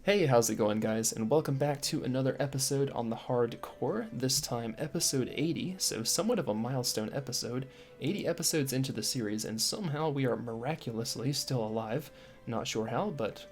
Hey, how's it going, guys? And welcome back to another episode on the hardcore, this time episode 80, so somewhat of a milestone episode. 80 episodes into the series, and somehow we are miraculously still alive. Not sure how, but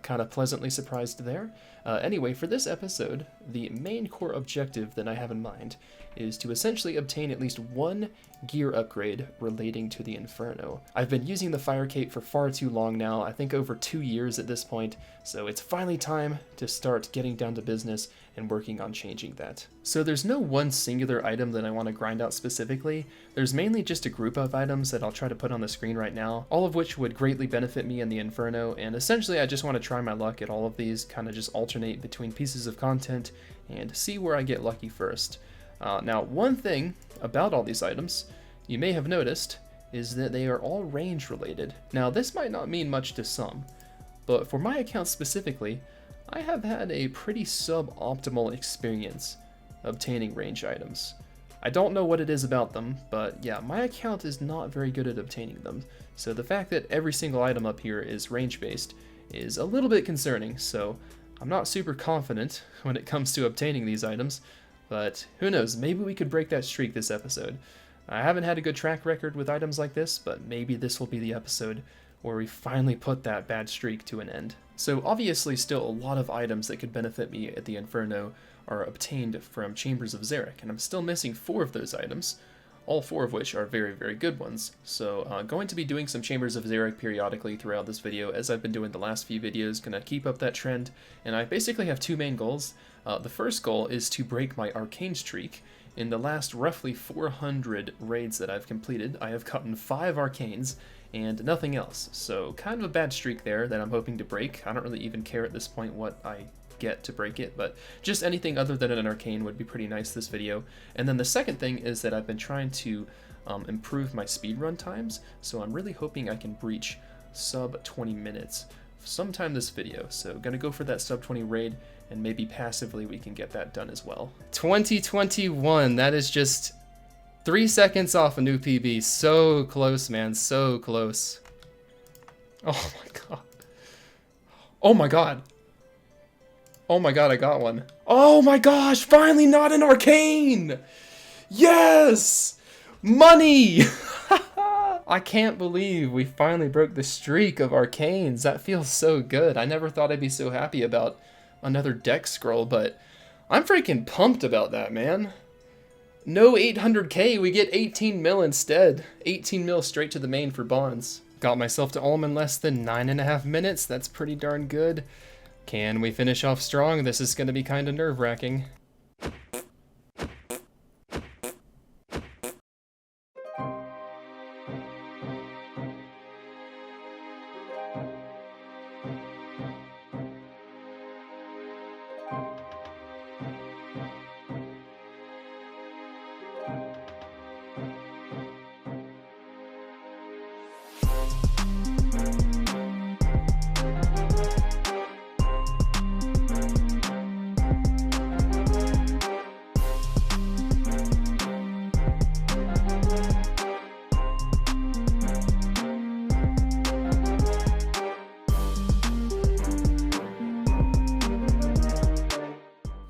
kind of pleasantly surprised there. Anyway, for this episode, the main core objective that I have in mind is to essentially obtain at least one gear upgrade relating to the Inferno. I've been using the Fire Cape for far too long now, I think over 2 years at this point, so it's finally time to start getting down to business and working on changing that. So there's no one singular item that I want to grind out specifically. There's mainly just a group of items that I'll try to put on the screen right now, all of which would greatly benefit me in the Inferno, and essentially I just want to try my luck at all of these, kind of just alternate between pieces of content and see where I get lucky first. Now, one thing about all these items you may have noticed is that they are all range related. Now, this might not mean much to some, but for my account specifically, I have had a pretty suboptimal experience obtaining range items. I don't know what it is about them, but yeah, my account is not very good at obtaining them, so the fact that every single item up here is range based is a little bit concerning, so I'm not super confident when it comes to obtaining these items, but who knows, maybe we could break that streak this episode. I haven't had a good track record with items like this, but maybe this will be the episode where we finally put that bad streak to an end. So obviously still a lot of items that could benefit me at the Inferno are obtained from Chambers of Xeric, and I'm still missing 4 of those items, all 4 of which are very, very good ones. So going to be doing some Chambers of Xeric periodically throughout this video, as I've been doing the last few videos, gonna keep up that trend, and I basically have 2 main goals. The first goal is to break my arcane streak. In the last roughly 400 raids that I've completed, I have gotten 5 arcanes and nothing else, so kind of a bad streak there that I'm hoping to break. I don't really even care at this point what I get to break it, but just anything other than an arcane would be pretty nice this video. And then the second thing is that I've been trying to improve my speedrun times, so I'm really hoping I can breach sub 20 minutes sometime this video. So gonna go for that sub 20 raid, and maybe passively we can get that done as well. 2021, that is just 3 seconds off a new PB. So close, man, so close. Oh my god. Oh my god. Oh my god, I got one. Oh my gosh, finally not an arcane! Yes! Money! I can't believe we finally broke the streak of arcanes. That feels so good. I never thought I'd be so happy about another deck scroll, but I'm freaking pumped about that, man. No 800k, we get 18 mil instead. 18 mil straight to the main for bonds. Got myself to Ulm in less than 9.5 minutes. That's pretty darn good. Can we finish off strong? This is going to be kind of nerve-wracking.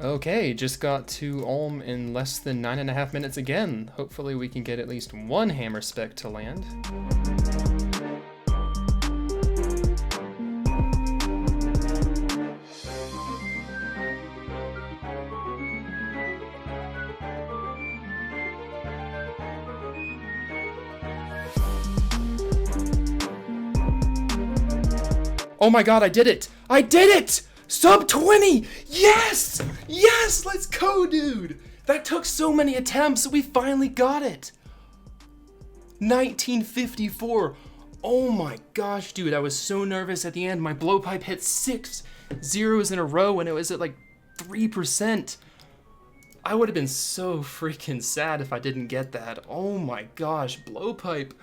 Okay, just got to Ulm in less than 9.5 minutes again. Hopefully we can get at least one hammer spec to land. Oh my god, I did it! I did it! Sub 20! Yes! Yes! Let's go, dude! That took so many attempts, we finally got it! 1954. Oh my gosh, dude, I was so nervous at the end. My blowpipe hit 6 zeros in a row and it was at like 3%. I would have been so freaking sad if I didn't get that. Oh my gosh, blowpipe.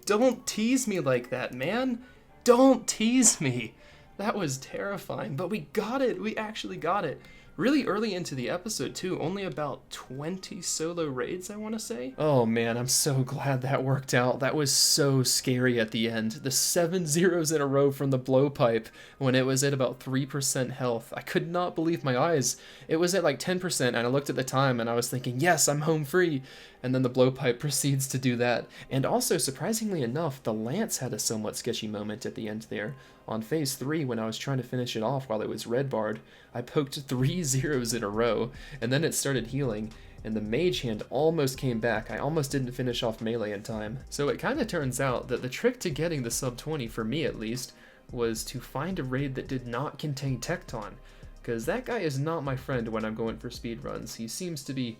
Don't tease me like that, man. Don't tease me. That was terrifying, but we got it. We actually got it. really early into the episode too, only about 20 solo raids, I want to say. Oh man, I'm so glad that worked out. That was so scary at the end. The 7 zeros in a row from the blowpipe when it was at about 3% health. I could not believe my eyes. It was at like 10% and I looked at the time and I was thinking, yes, I'm home free. And then the blowpipe proceeds to do that. And also, surprisingly enough, the lance had a somewhat sketchy moment at the end there. On phase 3, when I was trying to finish it off while it was red barred, I poked 3 zeros in a row, and then it started healing, and the mage hand almost came back. I almost didn't finish off melee in time. So it kind of turns out that the trick to getting the sub 20, for me at least, was to find a raid that did not contain Tecton, because that guy is not my friend when I'm going for speed runs. He seems to be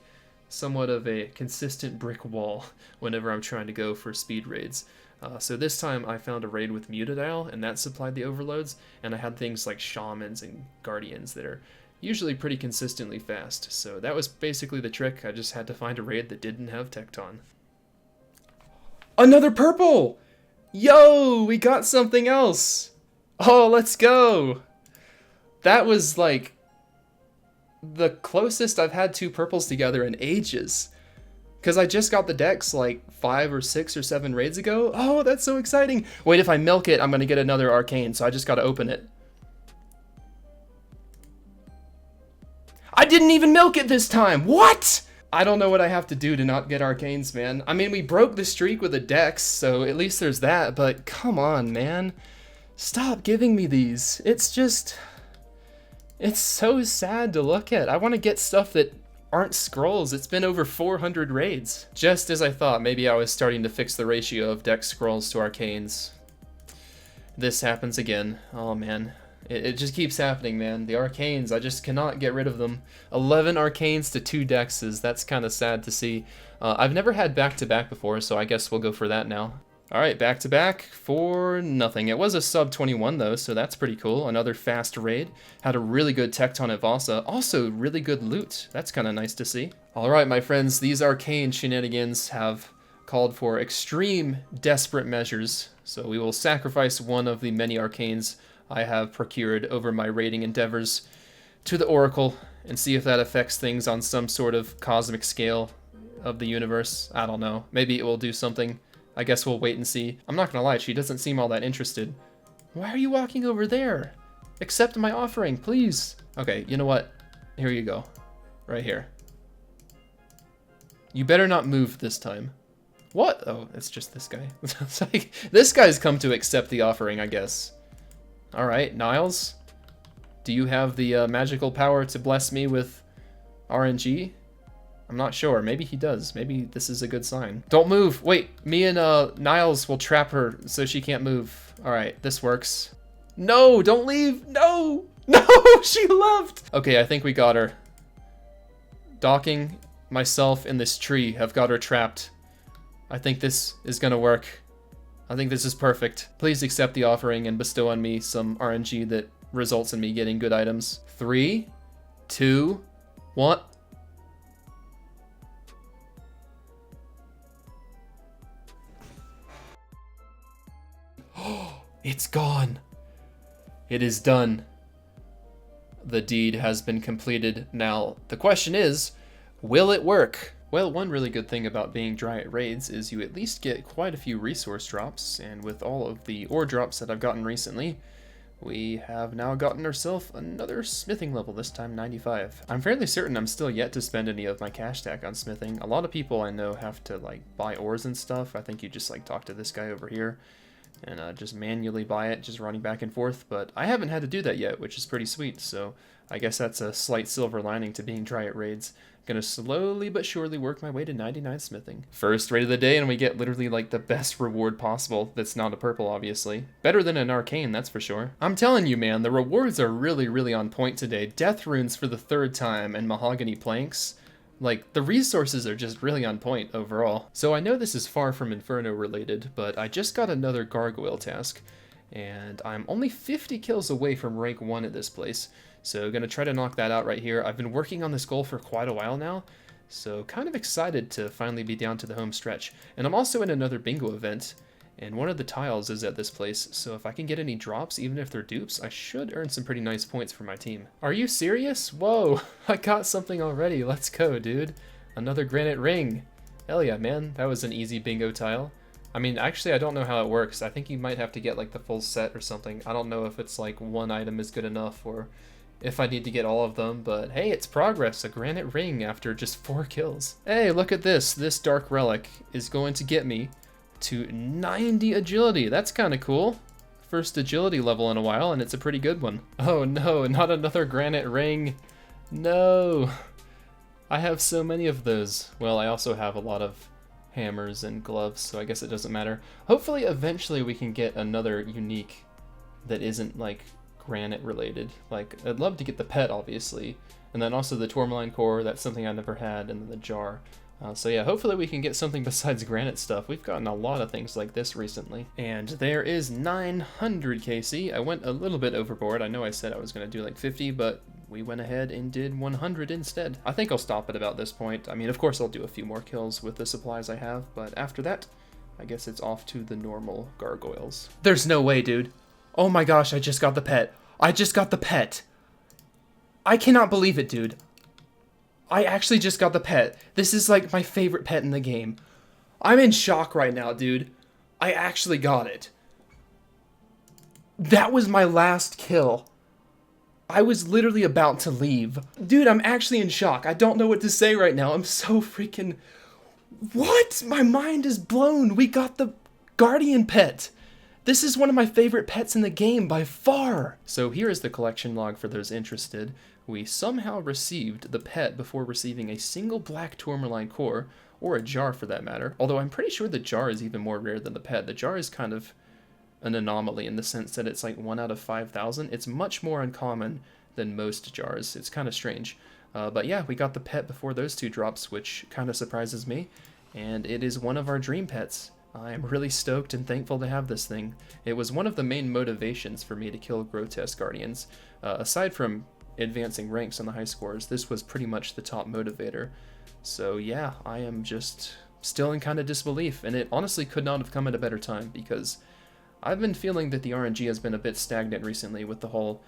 somewhat of a consistent brick wall whenever I'm trying to go for speed raids. So this time I found a raid with Mutadile, and that supplied the overloads, and I had things like Shamans and Guardians that are usually pretty consistently fast. So that was basically the trick. I just had to find a raid that didn't have Tecton. Another purple! Yo, we got something else! Oh, let's go! That was like the closest I've had 2 purples together in ages. Because I just got the decks like 5 or 6 or 7 raids ago. Oh, that's so exciting. Wait, if I milk it, I'm going to get another arcane, so I just got to open it. I didn't even milk it this time. What? I don't know what I have to do to not get arcanes, man. I mean, we broke the streak with the dex, so at least there's that, but come on, man. Stop giving me these. It's just... it's so sad to look at. I want to get stuff that aren't scrolls. It's been over 400 raids. Just as I thought, maybe I was starting to fix the ratio of dex scrolls to arcanes. This happens again. Oh man. It just keeps happening, man. The arcanes, I just cannot get rid of them. 11 arcanes to 2 dexes. That's kind of sad to see. I've never had back-to-back before, so I guess we'll go for that now. Alright, back-to-back for nothing. It was a sub 21 though, so that's pretty cool. Another fast raid. Had a really good Tecton at Vasa. Also, really good loot. That's kind of nice to see. Alright, my friends, these arcane shenanigans have called for extreme, desperate measures. So we will sacrifice one of the many arcanes I have procured over my raiding endeavors to the Oracle and see if that affects things on some sort of cosmic scale of the universe. I don't know. Maybe it will do something. I guess we'll wait and see. I'm not gonna lie, she doesn't seem all that interested. Why are you walking over there? Accept my offering, please. Okay, you know what? Here you go. Right here. You better not move this time. What? Oh, it's just this guy. It's like, this guy's come to accept the offering, I guess. Alright, Niles. Do you have the magical power to bless me with RNG? I'm not sure. Maybe he does. Maybe this is a good sign. Don't move. Wait, me and Niles will trap her so she can't move. Alright, this works. No, don't leave. No. No, she left. Okay, I think we got her. Docking myself in this tree have got her trapped. I think this is gonna work. I think this is perfect. Please accept the offering and bestow on me some RNG that results in me getting good items. 3, 2, 1. It's gone. It is done. The deed has been completed. Now, the question is, will it work? Well, one really good thing about being dry at raids is you at least get quite a few resource drops, and with all of the ore drops that I've gotten recently, we have now gotten ourselves another smithing level, this time 95. I'm fairly certain I'm still yet to spend any of my cash stack on smithing. A lot of people I know have to like buy ores and stuff. I think you just like talk to this guy over here and just manually buy it, just running back and forth, but I haven't had to do that yet, which is pretty sweet, so I guess that's a slight silver lining to being dry at raids. Gonna slowly but surely work my way to 99 smithing. First raid of the day, and we get literally like the best reward possible that's not a purple, obviously. Better than an arcane, that's for sure. I'm telling you, man, the rewards are really on point today. Death runes for the 3rd time and mahogany planks. Like, the resources are just really on point overall. So I know this is far from Inferno related, but I just got another gargoyle task, and I'm only 50 kills away from rank 1 at this place. So gonna try to knock that out right here. I've been working on this goal for quite a while now, so kind of excited to finally be down to the home stretch. And I'm also in another bingo event, And one of the tiles is at this place, so if I can get any drops, even if they're dupes, I should earn some pretty nice points for my team. Are you serious? Whoa, I got something already. Let's go, dude. Another granite ring. Hell yeah, man. That was an easy bingo tile. I mean, actually, I don't know how it works. I think you might have to get like the full set or something. I don't know if it's like one item is good enough or if I need to get all of them, but hey, it's progress. A granite ring after just 4 kills. Hey, look at this. This dark relic is going to get me to 90 agility. That's kind of cool. First agility level in a while, and it's a pretty good one. Oh no, not another granite ring. No. I have so many of those. Well, I also have a lot of hammers and gloves, so I guess it doesn't matter. Hopefully, eventually we can get another unique that isn't like granite related. Like, I'd love to get the pet, obviously, and then also the tourmaline core. That's something I never had, and then the jar. So yeah, hopefully we can get something besides granite stuff. We've gotten a lot of things like this recently. And there is 900 KC. I went a little bit overboard. I know I said I was going to do like 50, but we went ahead and did 100 instead. I think I'll stop at about this point. I mean, of course I'll do a few more kills with the supplies I have, but after that, I guess it's off to the normal gargoyles. There's no way, dude. Oh my gosh, I just got the pet. I just got the pet. I cannot believe it, dude. I actually just got the pet. This is like my favorite pet in the game. I'm in shock right now, dude. I actually got it. That was my last kill. I was literally about to leave. Dude, I'm actually in shock. I don't know what to say right now. I'm so freaking... What? My mind is blown. We got the guardian pet. This is one of my favorite pets in the game by far. So here is the collection log for those interested. We somehow received the pet before receiving a single black tourmaline core, or a jar for that matter. Although I'm pretty sure the jar is even more rare than the pet. The jar is kind of an anomaly in the sense that it's like 1 out of 5,000. It's much more uncommon than most jars. It's kind of strange. But yeah, we got the pet before those 2 drops, which kind of surprises me. And it is one of our dream pets. I am really stoked and thankful to have this thing. It was one of the main motivations for me to kill Grotesque Guardians. Aside from advancing ranks on the high scores, this was pretty much the top motivator. So yeah, I am just still in kind of disbelief, and it honestly could not have come at a better time, because I've been feeling that the RNG has been a bit stagnant recently with the whole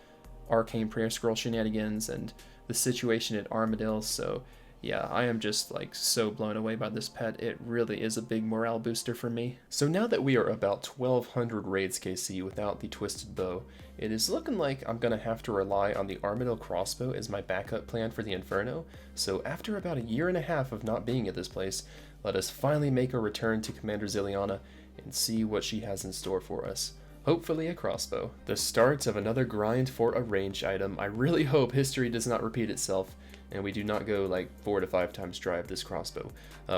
Arcane Prayer Scroll shenanigans and the situation at Armadillo, so yeah, I am just like so blown away by this pet. It really is a big morale booster for me. So now that we are about 1200 raids KC without the Twisted Bow, it is looking like I'm gonna have to rely on the Armadillo crossbow as my backup plan for the Inferno. So after about a year and a half of not being at this place, let us finally make a return to Commander Zilliana and see what she has in store for us. Hopefully a crossbow. The start of another grind for a ranged item. I really hope history does not repeat itself and we do not go like 4 to 5 times drive this crossbow.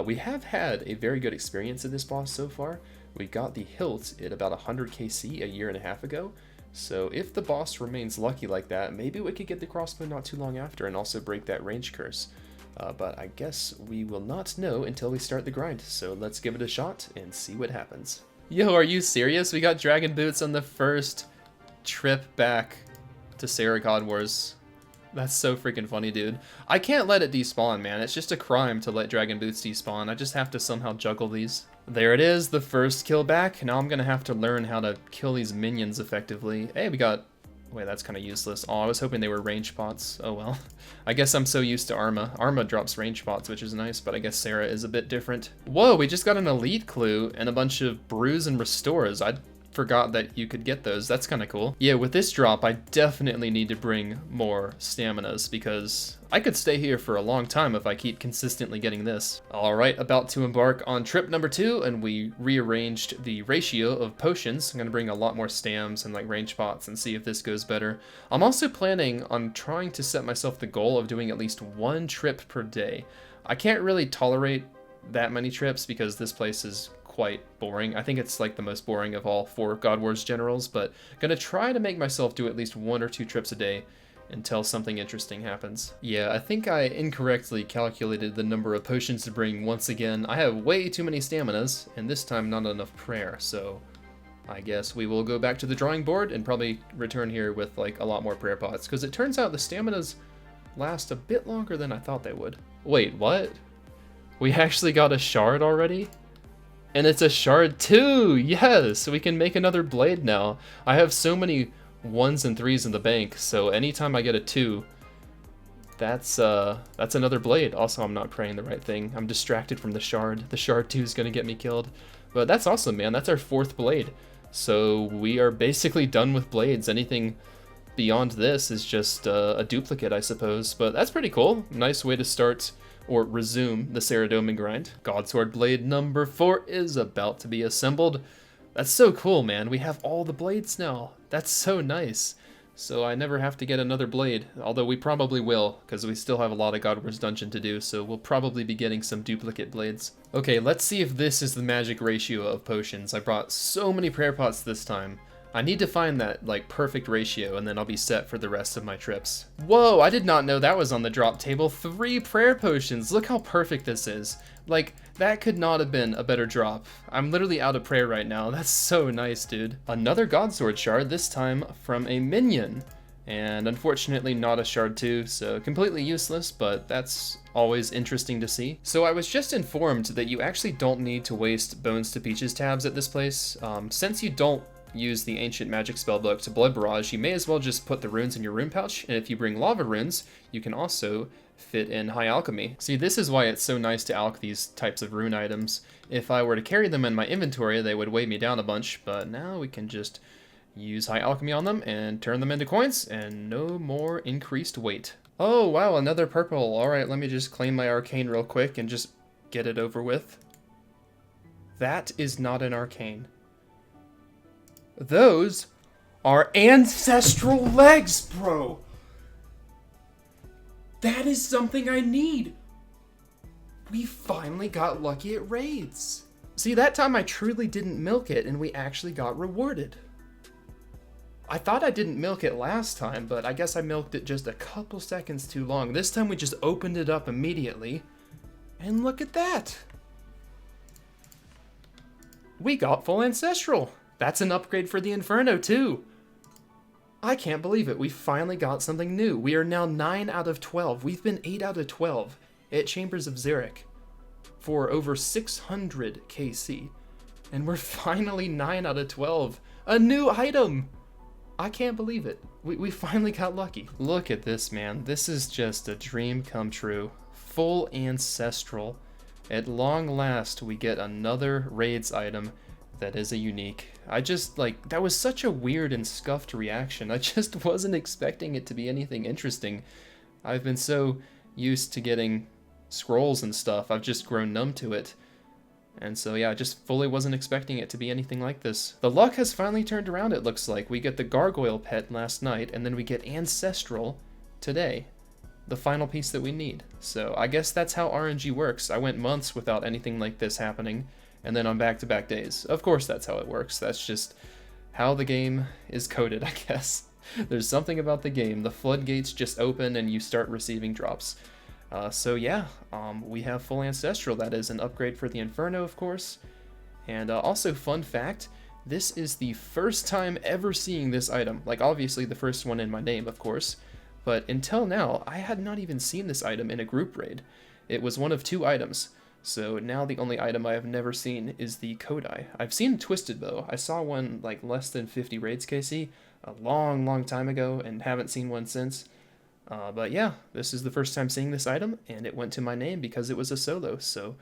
We have had a very good experience at this boss so far. We got the hilt at about 100 KC a year and a half ago, so if the boss remains lucky like that, maybe we could get the crossbow not too long after and also break that range curse. But I guess we will not know until we start the grind, so let's give it a shot and see what happens. Yo, are you serious? We got Dragon Boots on the first trip back to Sarah God Wars. That's so freaking funny, dude. I can't let it despawn, man. It's just a crime to let Dragon Boots despawn. I just have to somehow juggle these. There it is, the first kill back. Now I'm gonna have to learn how to kill these minions effectively. Hey, we got... Wait, that's kind of useless. Oh, I was hoping they were range pots. Oh well. I guess I'm so used to Arma. Arma drops range pots, which is nice, but I guess Sarah is a bit different. Whoa, we just got an elite clue and a bunch of brews and restores. I forgot that you could get those. That's kind of cool. Yeah, with this drop, I definitely need to bring more staminas because I could stay here for a long time if I keep consistently getting this. All right, about to embark on trip number 2, and we rearranged the ratio of potions. I'm gonna bring a lot more stams and like range pots and see if this goes better. I'm also planning on trying to set myself the goal of doing at least 1 trip per day. I can't really tolerate that many trips because this place is quite boring. I think it's like the most boring of all 4 God Wars generals, but gonna try to make myself do at least 1 or 2 trips a day until something interesting happens. Yeah, I think I incorrectly calculated the number of potions to bring once again. I have way too many staminas, and this time not enough prayer, so I guess we will go back to the drawing board and probably return here with like a lot more prayer pots, because it turns out the staminas last a bit longer than I thought they would. Wait, what? We actually got a shard already? And it's a shard too! Yes! We can make another blade now. I have so many 1s and 3s in the bank, so anytime I get a 2, that's another blade. Also, I'm not praying the right thing. I'm distracted from the shard. The shard 2 is gonna get me killed. But that's awesome, man. That's our 4th blade. So we are basically done with blades. Anything beyond this is just a duplicate, I suppose. But that's pretty cool. Nice way to start or resume the Saradomin grind. Godsword blade number 4 is about to be assembled. That's so cool, man. We have all the blades now. That's so nice. So I never have to get another blade, although we probably will, because we still have a lot of God Wars Dungeon to do, so we'll probably be getting some duplicate blades. Okay, let's see if this is the magic ratio of potions. I brought so many prayer pots this time. I need to find that, like, perfect ratio, and then I'll be set for the rest of my trips. Whoa, I did not know that was on the drop table. 3 prayer potions. Look how perfect this is. Like, that could not have been a better drop. I'm literally out of prayer right now. That's so nice, dude. Another Godsword shard, this time from a minion. And unfortunately not a shard 2, so completely useless, but that's always interesting to see. So I was just informed that you actually don't need to waste Bones to Peaches tabs at this place. Since you don't use the Ancient Magic Spellbook to Blood Barrage, you may as well just put the runes in your rune pouch, and if you bring lava runes, you can also fit in High Alchemy. See, this is why it's so nice to alch these types of rune items. If I were to carry them in my inventory, they would weigh me down a bunch, but now we can just use High Alchemy on them and turn them into coins, and no more increased weight. Oh, wow, another purple. Alright, let me just claim my arcane real quick and just get it over with. That is not an arcane. Those are ancestral legs, bro! That is something I need! We finally got lucky at raids. See, that time I truly didn't milk it and we actually got rewarded. I thought I didn't milk it last time, but I guess I milked it just a couple seconds too long. This time we just opened it up immediately, and look at that! We got full ancestral! That's an upgrade for the Inferno too! I can't believe it, we finally got something new. We are now 9 out of 12. We've been 8 out of 12 at Chambers of Xeric for over 600 KC. And we're finally 9 out of 12. A new item! I can't believe it. We finally got lucky. Look at this, man. This is just a dream come true. Full ancestral. At long last, we get another raids item that is a unique. I just, like, that was such a weird and scuffed reaction. I just wasn't expecting it to be anything interesting. I've been so used to getting scrolls and stuff, I've just grown numb to it. And so yeah, I just fully wasn't expecting it to be anything like this. The luck has finally turned around, it looks like. We get the Gargoyle Pet last night, and then we get Ancestral today. The final piece that we need. So I guess that's how RNG works. I went months without anything like this happening, and then on back-to-back days. Of course that's how it works. That's just how the game is coded, I guess. There's something about the game. The floodgates just open and you start receiving drops. So yeah, we have full Ancestral. That is an upgrade for the Inferno, of course. And also, fun fact, this is the first time ever seeing this item. Like, obviously the first one in my name, of course. But until now, I had not even seen this item in a group raid. It was one of 2 items. So now the only item I have never seen is the Kodai. I've seen Twisted Bow. I saw one like less than 50 raids KC a long time ago and haven't seen one since. But yeah, this is the first time seeing this item, and it went to my name because it was a solo, so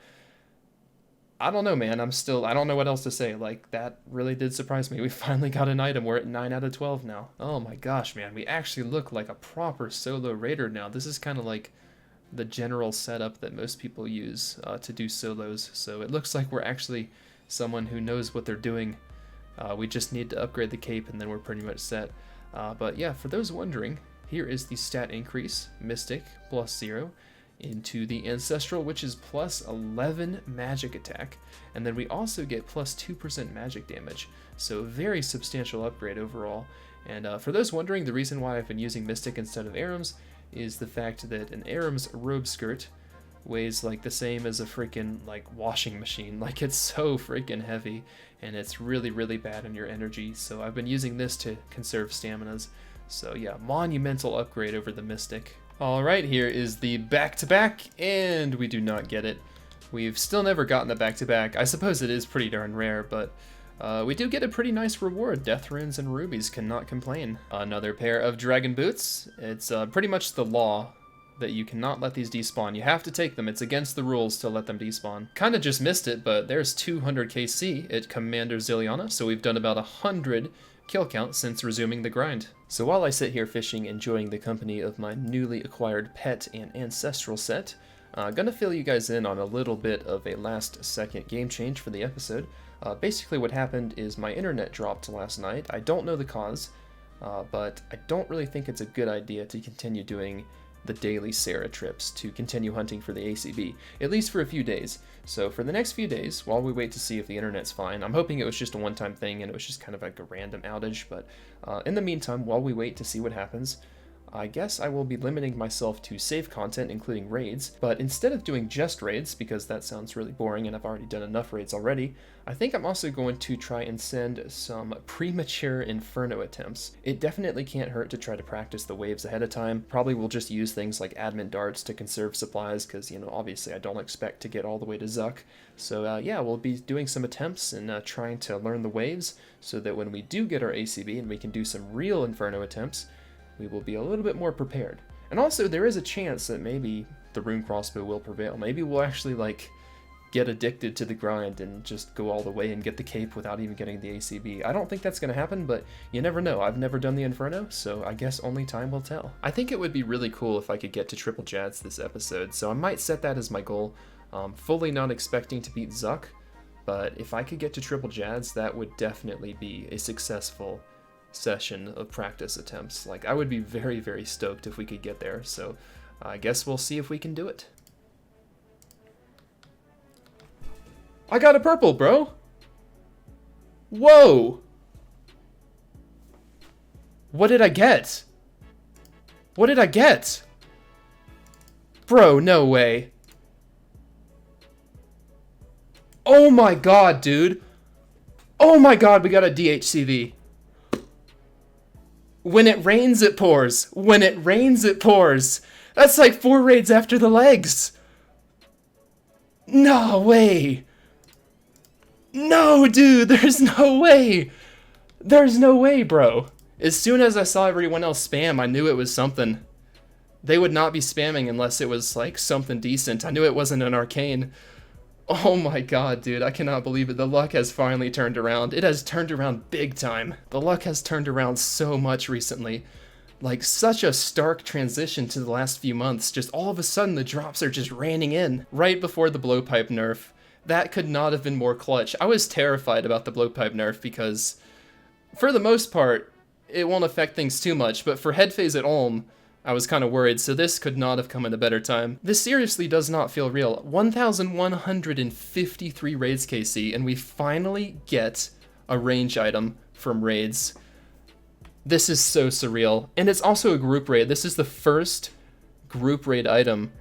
I don't know, man. I don't know what else to say. Like, that really did surprise me. We finally got an item. We're at 9 out of 12 now. Oh my gosh, man. We actually look like a proper solo raider now. This is kind of like the general setup that most people use to do solos, so it looks like we're actually someone who knows what they're doing. We just need to upgrade the cape, and then we're pretty much set. But yeah, for those wondering, here is the stat increase, Mystic +0, into the Ancestral, which is +11 magic attack, and then we also get +2% magic damage, so very substantial upgrade overall. And for those wondering, the reason why I've been using Mystic instead of Aram's is the fact that an Aram's robe skirt weighs like the same as a freaking like washing machine. Like, it's so freaking heavy, and it's really bad on your energy, so I've been using this to conserve staminas. So yeah, monumental upgrade over the Mystic. Alright, here is the back-to-back, and we do not get it. We've still never gotten the back-to-back. I suppose it is pretty darn rare, but we do get a pretty nice reward. Death runes and rubies, cannot complain. Another pair of dragon boots. It's pretty much the law that you cannot let these despawn. You have to take them. It's against the rules to let them despawn. Kind of just missed it, but there's 200 KC at Commander Ziliana, so we've done about 100 kill count since resuming the grind. So while I sit here fishing, enjoying the company of my newly acquired pet and ancestral set, gonna fill you guys in on a little bit of a last second game change for the episode. Basically what happened is my internet dropped last night. I don't know the cause, but I don't really think it's a good idea to continue doing the daily Sarah trips to continue hunting for the ACB, at least for a few days. So for the next few days, while we wait to see if the internet's fine, I'm hoping it was just a one-time thing and it was just kind of like a random outage, but in the meantime, while we wait to see what happens, I guess I will be limiting myself to save content, including raids, but instead of doing just raids, because that sounds really boring and I've already done enough raids already, I think I'm also going to try and send some premature Inferno attempts. It definitely can't hurt to try to practice the waves ahead of time. Probably will just use things like admin darts to conserve supplies, because, you know, obviously I don't expect to get all the way to Zuck. So yeah, we'll be doing some attempts and trying to learn the waves, so that when we do get our ACB and we can do some real Inferno attempts, we will be a little bit more prepared. And also, there is a chance that maybe the rune crossbow will prevail. Maybe we'll actually, like, get addicted to the grind and just go all the way and get the cape without even getting the ACB. I don't think that's going to happen, but you never know. I've never done the Inferno, so I guess only time will tell. I think it would be really cool if I could get to triple Jads this episode, so I might set that as my goal. Fully not expecting to beat Zuck, but if I could get to triple Jads, that would definitely be a successful session of practice attempts. Like, I would be very, very stoked if we could get there, so I guess we'll see if we can do it. I got a purple, bro! Whoa! What did I get? What did I get? Bro, no way. Oh my god, dude! Oh my god, we got a DHCV. When it rains, it pours. When it rains, it pours. That's like 4 raids after the legs. No way. No, dude, there's no way. There's no way, bro. As soon as I saw everyone else spam, I knew it was something. They would not be spamming unless it was like something decent. I knew it wasn't an arcane. Oh my god, dude, I cannot believe it. The luck has finally turned around. It has turned around big time. The luck has turned around so much recently. Like, such a stark transition to the last few months. Just all of a sudden, the drops are just raining in. Right before the blowpipe nerf. That could not have been more clutch. I was terrified about the blowpipe nerf because, for the most part, it won't affect things too much. But for head phase at Ulm, I was kind of worried, so this could not have come at a better time. This seriously does not feel real. 1,153 raids KC, and we finally get a range item from raids. This is so surreal. And it's also a group raid. This is the first group raid item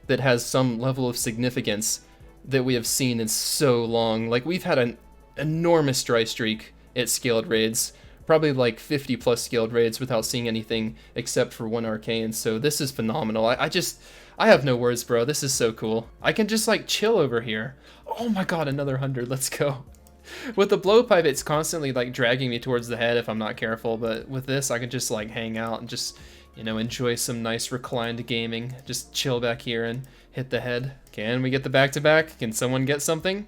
that has some level of significance that we have seen in so long. Like, we've had an enormous dry streak at scaled raids. Probably like 50 plus skilled raids without seeing anything except for one arcane, so this is phenomenal. I have no words, bro. This is so cool. I can just like chill over here. Oh my god, another 100, let's go. With the blowpipe, it's constantly like dragging me towards the head if I'm not careful, but with this, I can just like hang out and just, you know, enjoy some nice reclined gaming. Just chill back here and hit the head. Can we get the back-to-back? Can someone get something?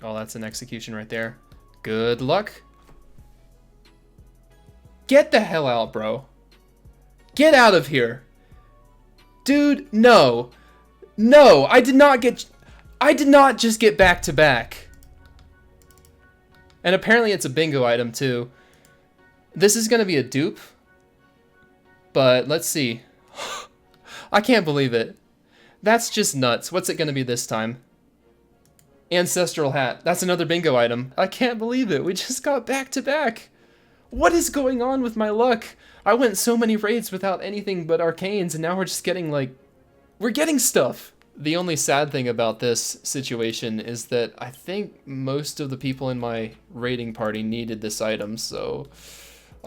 Oh, that's an execution right there. Good luck. Get the hell out, bro. Get out of here. Dude, no. No, I did not just get back to back. And apparently it's a bingo item too. This is gonna be a dupe. But let's see. I can't believe it. That's just nuts. What's it gonna be this time? Ancestral hat. That's another bingo item. I can't believe it. We just got back to back. What is going on with my luck? I went so many raids without anything but arcanes, and now we're just getting like... we're getting stuff. The only sad thing about this situation is that I think most of the people in my raiding party needed this item, so...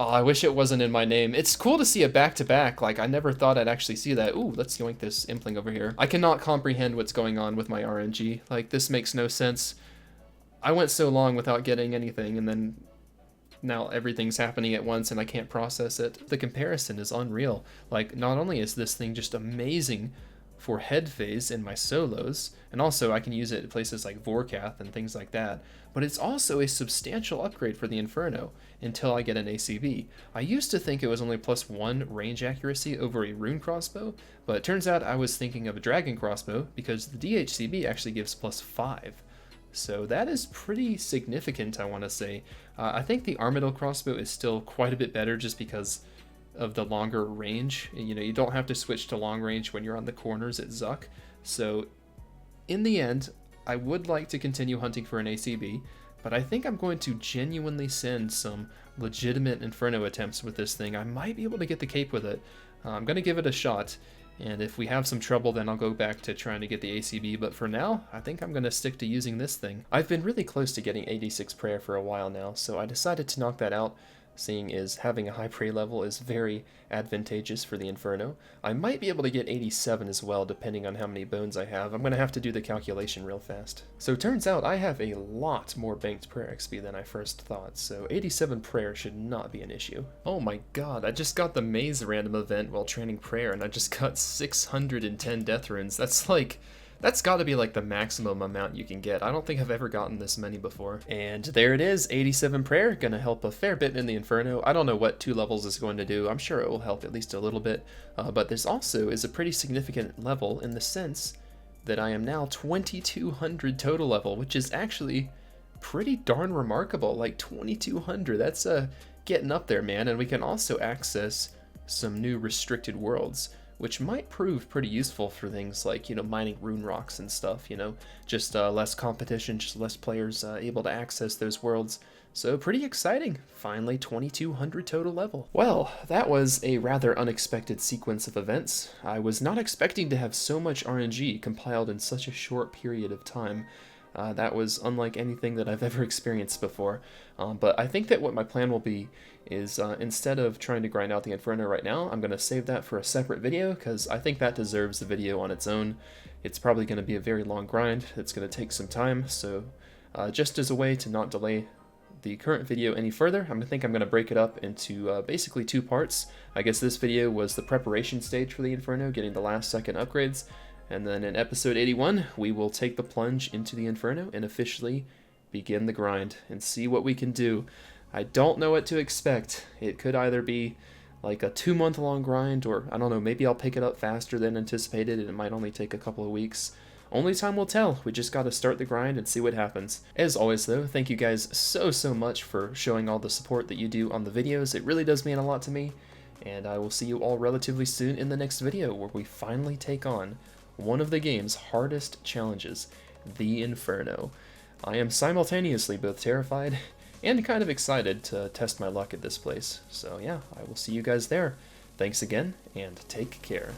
Oh, I wish it wasn't in my name. It's cool to see a back-to-back. Like, I never thought I'd actually see that. Ooh, let's yoink this impling over here. I cannot comprehend what's going on with my RNG. Like, this makes no sense. I went so long without getting anything, and then now everything's happening at once and I can't process it. The comparison is unreal. Like, not only is this thing just amazing for head phase in my solos, and also I can use it at places like Vorkath and things like that, but it's also a substantial upgrade for the Inferno until I get an ACB. I used to think it was only +1 range accuracy over a rune crossbow, but it turns out I was thinking of a dragon crossbow because the DHCB actually gives +5. So that is pretty significant, I want to say. I think the Armadillo crossbow is still quite a bit better just because of the longer range. You know, you don't have to switch to long range when you're on the corners at Zuck. So in the end, I would like to continue hunting for an ACB, but I think I'm going to genuinely send some legitimate Inferno attempts with this thing. I might be able to get the cape with it. I'm going to give it a shot. And if we have some trouble, then I'll go back to trying to get the ACB, but for now, I think I'm going to stick to using this thing. I've been really close to getting 86 prayer for a while now, so I decided to knock that out, seeing as having a high prayer level is very advantageous for the Inferno. I might be able to get 87 as well, depending on how many bones I have. I'm going to have to do the calculation real fast. So it turns out I have a lot more banked prayer XP than I first thought, so 87 prayer should not be an issue. Oh my god, I just got the maze random event while training prayer, and I just got 610 death runes. That's got to be like the maximum amount you can get. I don't think I've ever gotten this many before. And there it is, 87 prayer, gonna help a fair bit in the Inferno. I don't know what 2 levels is going to do. I'm sure it will help at least a little bit. But this also is a pretty significant level in the sense that I am now 2200 total level, which is actually pretty darn remarkable. Like 2200, that's getting up there, man. And we can also access some new restricted worlds, which might prove pretty useful for things like, you know, mining rune rocks and stuff, you know, just less competition, just less players able to access those worlds. So pretty exciting. Finally 2200 total level. Well, that was a rather unexpected sequence of events. I was not expecting to have so much RNG compiled in such a short period of time. That was unlike anything that I've ever experienced before. But I think that what my plan will be is instead of trying to grind out the Inferno right now, I'm going to save that for a separate video because I think that deserves a video on its own. It's probably going to be a very long grind. It's going to take some time. So just as a way to not delay the current video any further, I'm going to break it up into basically 2 parts. I guess this video was the preparation stage for the Inferno, getting the last second upgrades. And then in episode 81, we will take the plunge into the Inferno and officially begin the grind and see what we can do. I don't know what to expect. It could either be like a 2-month-long grind, or I don't know, maybe I'll pick it up faster than anticipated and it might only take a couple of weeks. Only time will tell. We just gotta start the grind and see what happens. As always though, thank you guys so much for showing all the support that you do on the videos. It really does mean a lot to me. And I will see you all relatively soon in the next video where we finally take on one of the game's hardest challenges, the Inferno. I am simultaneously both terrified and kind of excited to test my luck at this place. So yeah, I will see you guys there. Thanks again, and take care.